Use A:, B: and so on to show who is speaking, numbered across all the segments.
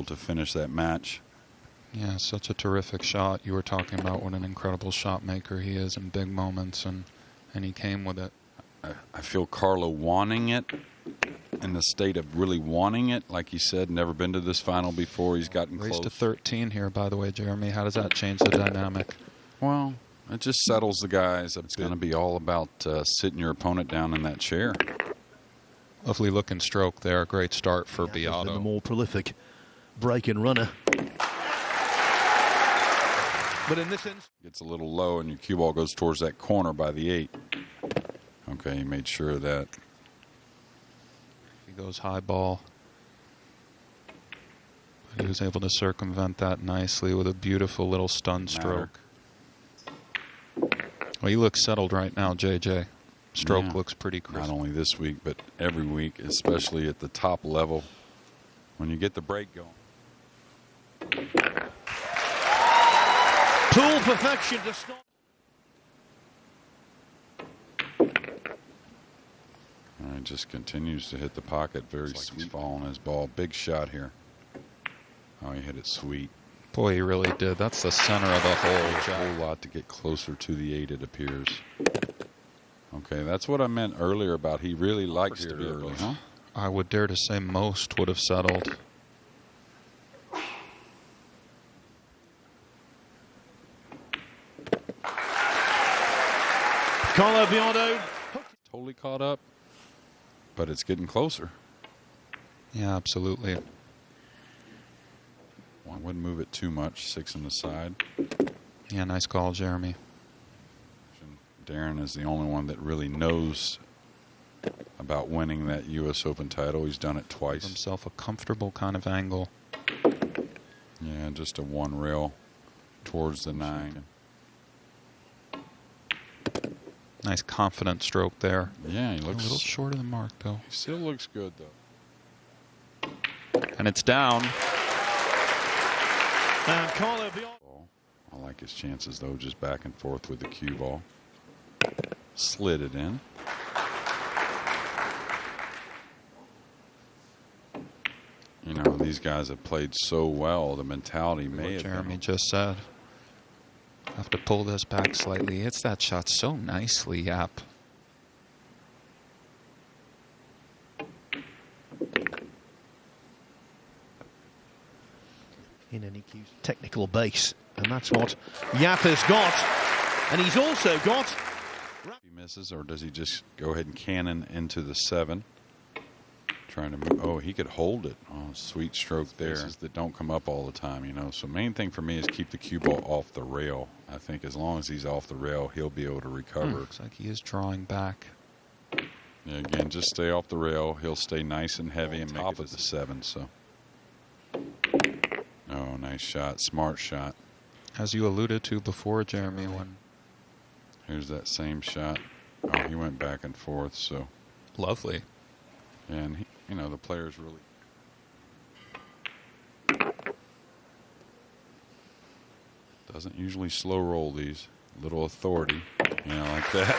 A: to finish that match.
B: Yeah, such a terrific shot. You were talking about what an incredible shot maker he is in big moments, and he came with it.
A: I feel Carlo wanting it, in the state of really wanting it. Like you said, never been to this final before. He's gotten close.
B: Race to 13 here, by the way, Jeremy. How does that change the dynamic?
A: Well, it just settles the guys. It's going to be all about sitting your opponent down in that chair.
B: Lovely looking stroke there. Great start for Biado.
C: The more prolific break and runner. But in this instance,
A: gets a little low, and your cue ball goes towards that corner by the 8. Okay, he made sure of that.
B: He goes high ball. But he was able to circumvent that nicely with a beautiful little stun stroke. Well, you look settled right now, JJ. Stroke looks pretty crisp.
A: Not only this week, but every week, especially at the top level, when you get the break going.
C: tool perfection to stop.
A: Just continues to hit the pocket. Very sweet fall on his ball. Big shot here. Oh, he hit it sweet.
B: Boy, he really did. That's the center of the hole.
A: A whole lot to get closer to the 8, it appears. Okay, that's what I meant earlier about he really likes to be early, huh?
B: I would dare to say most would have settled.
C: Carlo Biado.
A: Totally caught up, but it's getting closer.
B: Yeah, absolutely.
A: Well, I wouldn't move it too much. 6 on the side.
B: Yeah, nice call, Jeremy.
A: Darren is the only one that really knows about winning that U.S. Open title. He's done it twice.
B: Give himself a comfortable kind of angle.
A: Yeah, just a 1 rail towards the 9.
B: Nice confident stroke there.
A: Yeah, he looks
B: a little short of the mark, though.
A: He still looks good, though.
B: And it's down.
C: And Carlo Biado.
A: I like his chances, though, just back and forth with the cue ball. Slid it in. You know, these guys have played so well. The mentality may have
B: Jeremy
A: been.
B: just said. Have to pull this back slightly. He hits that shot so nicely, Yapp.
C: In any technical base, and that's what Yapp has got. And he's also got.
A: He misses, or does he just go ahead and cannon into the 7? Trying to move. Oh, he could hold it. Oh, sweet stroke there. That don't come up all the time, you know. So main thing for me is keep the cue ball off the rail. I think as long as he's off the rail, he'll be able to recover.
B: Looks like he is drawing back.
A: Yeah, again, just stay off the rail. He'll stay nice and heavy and top of the 7. So. Oh, nice shot. Smart shot.
B: As you alluded to before, Jeremy, when.
A: Here's that same shot. Oh, he went back and forth. So.
B: Lovely.
A: And he, you know, the players really. Doesn't usually slow roll these. Little authority, you know, like that.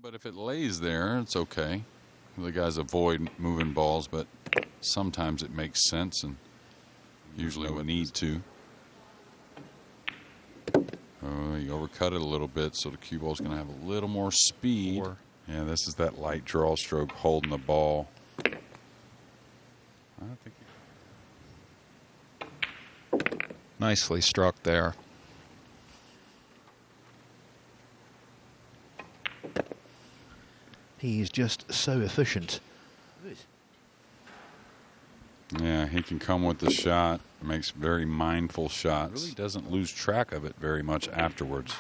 A: But if it lays there, it's okay. The guys avoid moving balls, but sometimes it makes sense, and usually we need to. Oh, you overcut it a little bit, so the cue ball's going to have a little more speed. Yeah, this is that light draw stroke holding the ball. I don't think.
B: Nicely struck there.
C: He's just so efficient.
A: Yeah, he can come with the shot. Makes very mindful shots. Really doesn't lose track of it very much afterwards.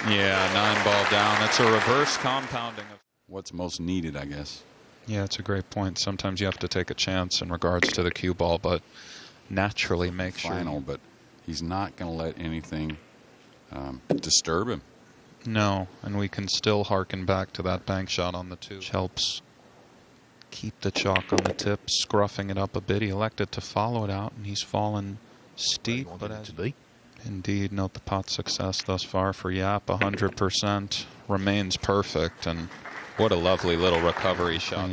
B: Yeah, 9 ball down. That's a reverse compounding of
A: what's most needed, I guess.
B: Yeah, it's a great point. Sometimes you have to take a chance in regards to the cue ball, but naturally make sure.
A: But he's not going to let anything disturb him.
B: No, and we can still harken back to that bank shot on the 2, which helps keep the chalk on the tip, scruffing it up a bit. He elected to follow it out, and he's fallen steep. But as
C: to be.
B: Indeed, note the pot success thus far for Yapp. 100% remains perfect, and what a lovely little recovery shot.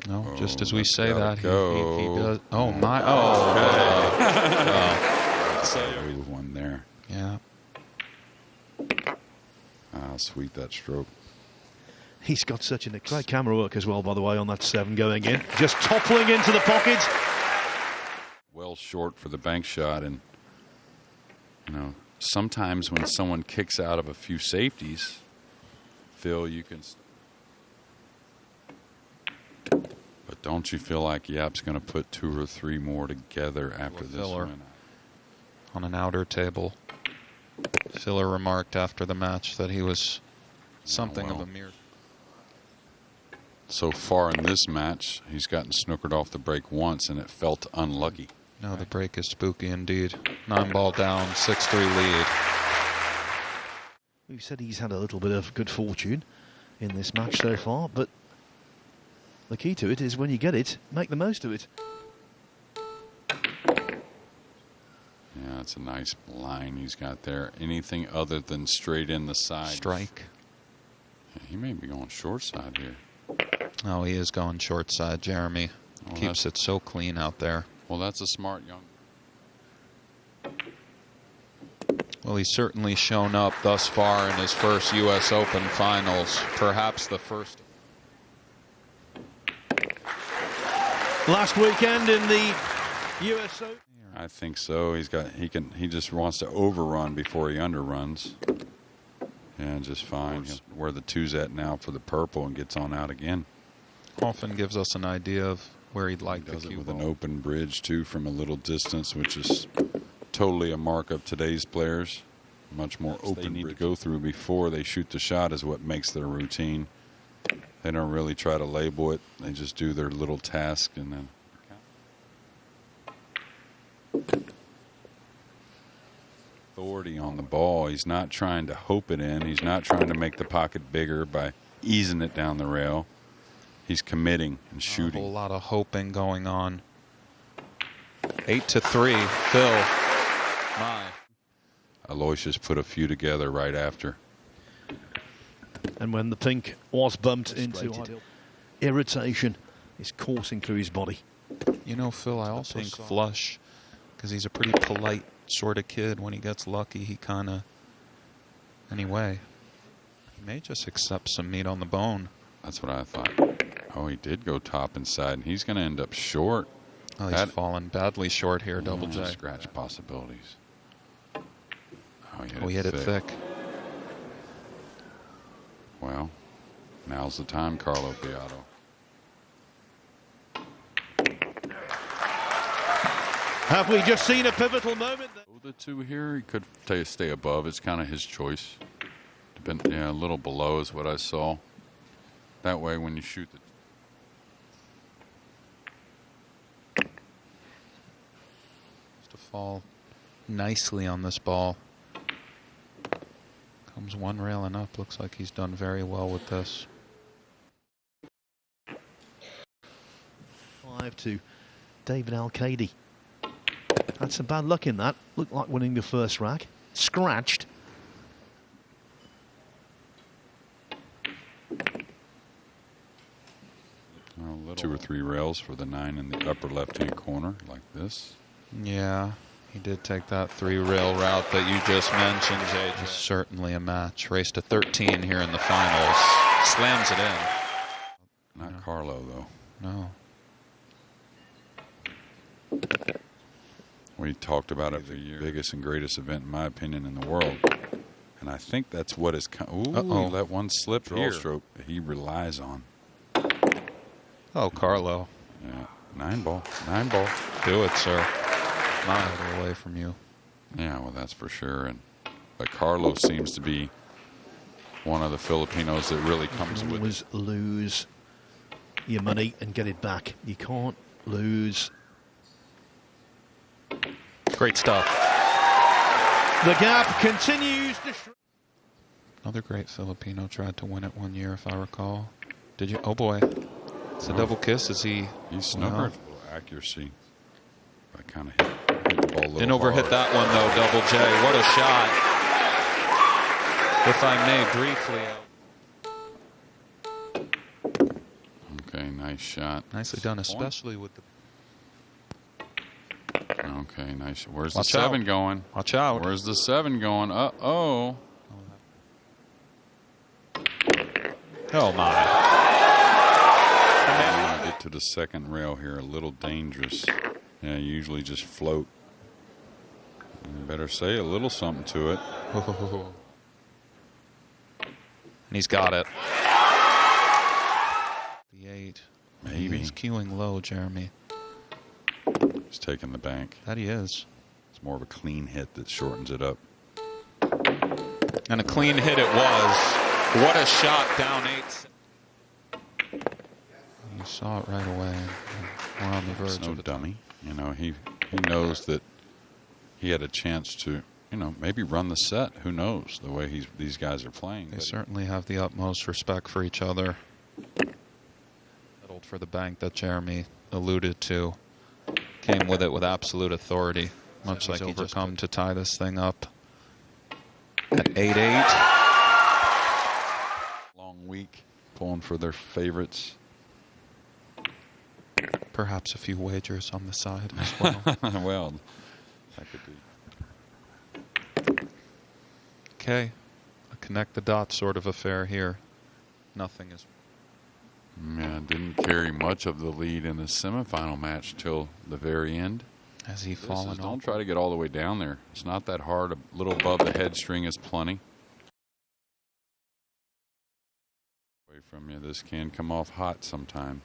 B: No, just as we say that, he
A: go.
B: does. Oh, my. Oh.
A: Smooth one there.
B: Yeah.
A: Ah, sweet that stroke.
C: He's got such a great camera work as well, by the way, on that 7 going in. Just toppling into the pockets.
A: Well short for the bank shot, and you know, sometimes when someone kicks out of a few safeties, Phil, you can. But don't you feel like Yapp's going to put 2 or 3 more together after this win?
B: On an outer table. Filler remarked after the match that he was something of a mere.
A: So far in this match, he's gotten snookered off the break once, and it felt unlucky.
B: No, the break is spooky indeed. 9-ball down, 6-3 lead.
C: We've said he's had a little bit of good fortune in this match so far, but the key to it is when you get it, make the most of it.
A: Yeah, it's a nice line he's got there. Anything other than straight in the side.
B: Strike.
A: Yeah, he may be going short side here.
B: Oh, he is going short side, Jeremy. Keeps it so clean out there.
A: Well, that's a smart young.
B: Well, he's certainly shown up thus far in his first U.S. Open finals. Perhaps the first.
C: Last weekend in the U.S. Open.
A: I think so. He just wants to overrun before he underruns. And just fine. Where the 2's at now for the purple and gets on out again.
B: Often gives us an idea of where he'd like
A: Does
B: the
A: it
B: cue
A: with
B: ball.
A: an open bridge too from a little distance, which is totally a mark of today's players. Much more open they need to go through before they shoot the shot is what makes their routine. They don't really try to label it. They just do their little task and then. Authority on the ball. He's not trying to hope it in. He's not trying to make the pocket bigger by easing it down the rail. He's committing and shooting.
B: A whole lot of hoping going on. 8-3, Phil. My.
A: Aloysius put a few together right after.
C: And when the pink was bumped into irritation is coursing through his body.
B: You know, Phil, I also think flush, because he's a pretty polite sort of kid. When he gets lucky, he kind of. Anyway, he may just accept some meat on the bone.
A: That's what I thought. Oh, he did go top inside, and he's going to end up short.
B: Oh, he's fallen badly short here, Double J.
A: Scratch possibilities.
B: Oh, he hit it thick.
A: Well, now's the time, Carlo Biado.
C: Have we just seen a pivotal moment?
A: The 2 here, he could stay above. It's kind of his choice. Yeah, a little below is what I saw. That way, when you shoot the.
B: To fall nicely on this ball. Comes one railing up. Looks like he's done very well with this.
C: 5 to David Al-Qadi. Had some bad luck in that. Looked like winning the first rack. Scratched.
A: Oh, 2 or 3 rails for the 9 in the upper left-hand corner, like this.
B: Yeah, he did take that 3-rail route that you just mentioned, JJ. Certainly a match. Race to 13 here in the finals. Slams it in.
A: Not Carlo, though.
B: No.
A: We talked about it for years. Biggest and greatest event, in my opinion, in the world. And I think that's what is. Ooh, he let one slip here. Stroke that he relies on.
B: Oh, Carlo.
A: Yeah, 9-ball. 9-ball.
B: Do it, sir. Not away from you.
A: Yeah, well, that's for sure. But Carlo seems to be one of the Filipinos that really comes with it.
C: Always lose your money and get it back. You can't lose.
B: Great stuff.
C: The gap continues to shrink.
B: Another great Filipino tried to win it one year, if I recall. Did you? Oh, boy. It's a double kiss. Is he?
A: He's snookered. A little accuracy. I kind of hit the ball a little
B: Didn't overhit
A: hard.
B: that one, though, Double J. What a shot. If I may, briefly.
A: Okay, Nice shot.
B: Nicely done, especially with the...
A: Okay, nice. Where's
B: Watch
A: the 7
B: out.
A: going?
B: Watch out.
A: Where's the 7 going? Uh-oh.
B: Oh, my.
A: I want to get to the second rail here. A little dangerous. Yeah, usually just float. You better say a little something to it.
B: And he's got it. The 8.
A: Maybe.
B: He's queuing low, Jeremy.
A: He's taking the bank.
B: That he is.
A: It's more of a clean hit that shortens it up.
B: And a clean hit it was. What a shot, down 8. You saw it right away. We're on the verge
A: It's no
B: of it.
A: dummy. You know, he knows that he had a chance to, you know, maybe run the set. Who knows the way these guys are playing.
B: They certainly have the utmost respect for each other. Settled for the bank that Jeremy alluded to. Came with it with absolute authority, much like he just come to tie this thing up at 8-8.
A: Long week, pulling for their favorites.
B: Perhaps a few wagers on the side as well.
A: Well, that could be.
B: Okay, a connect the dots sort of affair here. Nothing is...
A: Yeah, didn't carry much of the lead in the semifinal match till the very end.
B: Has he fallen
A: Don't
B: off?
A: try to get all the way down there. It's not that hard. A little above the head string is plenty. Away from you. This can come off hot sometimes.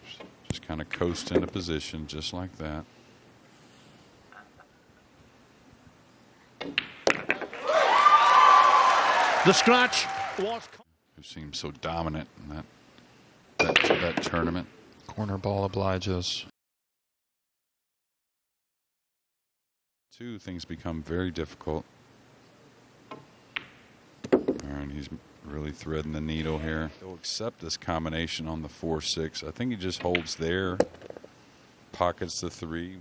A: Just kind of coast into position just like that.
C: The scratch was...
A: Who seems so dominant in that tournament.
B: Corner ball obliges.
A: Two things become very difficult. All right, he's really threading the needle here. He'll accept this combination on the 4-6. I think he just holds there, pockets the 3.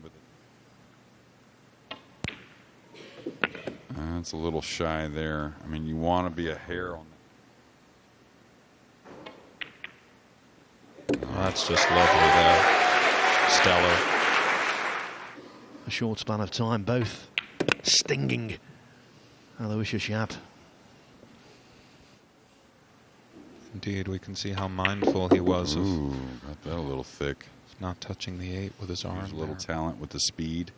A: That's a little shy there. I mean, you want to be a hair on that.
B: Oh, that's just lovely there. Stellar.
C: A short span of time, both stinging Aloysius Yapp.
B: Indeed, we can see how mindful he was of
A: Got that a little thick.
B: not touching the 8 with his arm.
A: There's a little talent with the speed.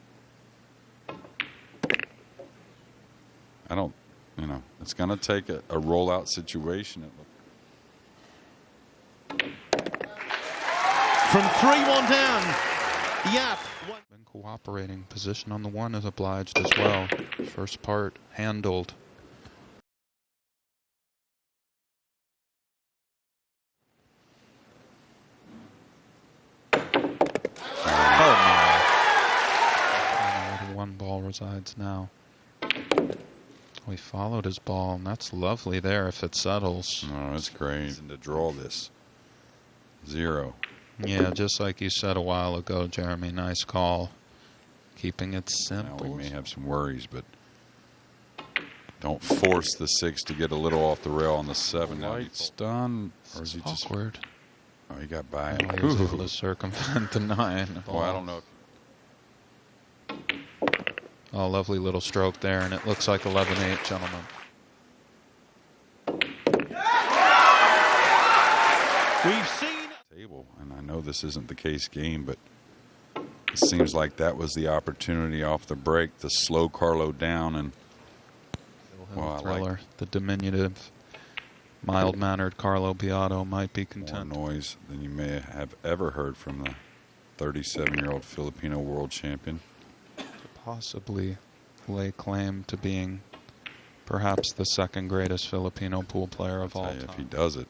A: I don't, you know, it's going to take a rollout situation.
C: From 3-1 down, Yapp.
B: Been cooperating. Position on the 1 is obliged as well. First part handled. Oh my. I don't know where the 1 ball resides now. We followed his ball, and that's lovely there if it settles.
A: Oh, that's great. And to draw this 0.
B: Yeah, just like you said a while ago, Jeremy. Nice call. Keeping it
A: Now
B: simple.
A: we may have some worries, but don't force the 6 to get a little off the rail on the 7. Now he's stunned, or is he just
B: awkward?
A: Oh, he got by
B: Oh,
A: it.
B: he was able to circumvent the 9.
A: Well, I don't know.
B: Oh, lovely little stroke there, and it looks like 11-8, gentlemen.
C: We've seen
A: Table, and I know this isn't the case game, but it seems like that was the opportunity off the break to slow Carlo down. And well, I
B: Thriller,
A: like
B: the diminutive, mild-mannered Carlo Biado might be
A: more
B: content.
A: noise than you may have ever heard from the 37-year-old Filipino world champion.
B: To possibly lay claim to being perhaps the 2nd greatest Filipino pool player of all time.
A: If he does it,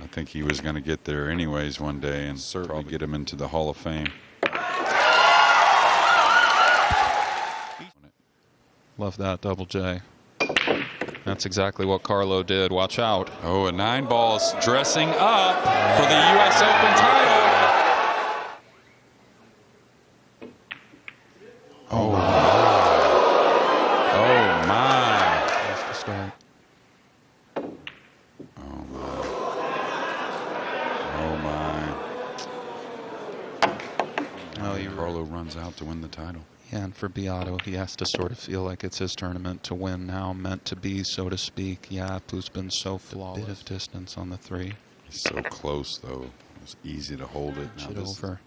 A: I think he was going to get there anyways one day and certainly get him into the Hall of Fame.
B: Love that double J. That's exactly what Carlo did. Watch out.
A: Oh, a 9 balls dressing up for the U.S. Open title. Oh, oh my.
B: That's the start.
A: Oh my. Oh my.
B: know,
A: Carlo runs out to win the title.
B: Yeah, and for Biado, he has to sort of feel like it's his tournament to win now, meant to be, so to speak. Yapp, who's been so flawless. A bit of distance on the 3.
A: He's so close, though. It's easy to hold it.
B: Now this over.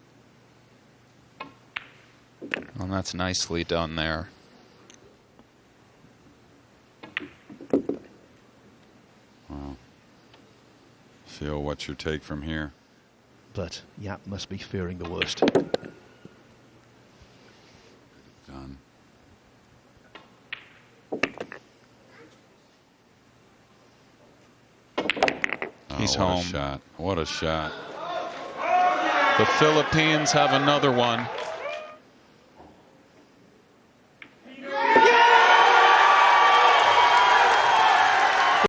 B: Well, that's nicely done there.
A: Wow. Phil, what's your take from here?
C: But Yapp must be fearing the worst.
A: Done.
B: He's
A: what
B: home.
A: A shot. What a shot.
B: The Philippines have another one.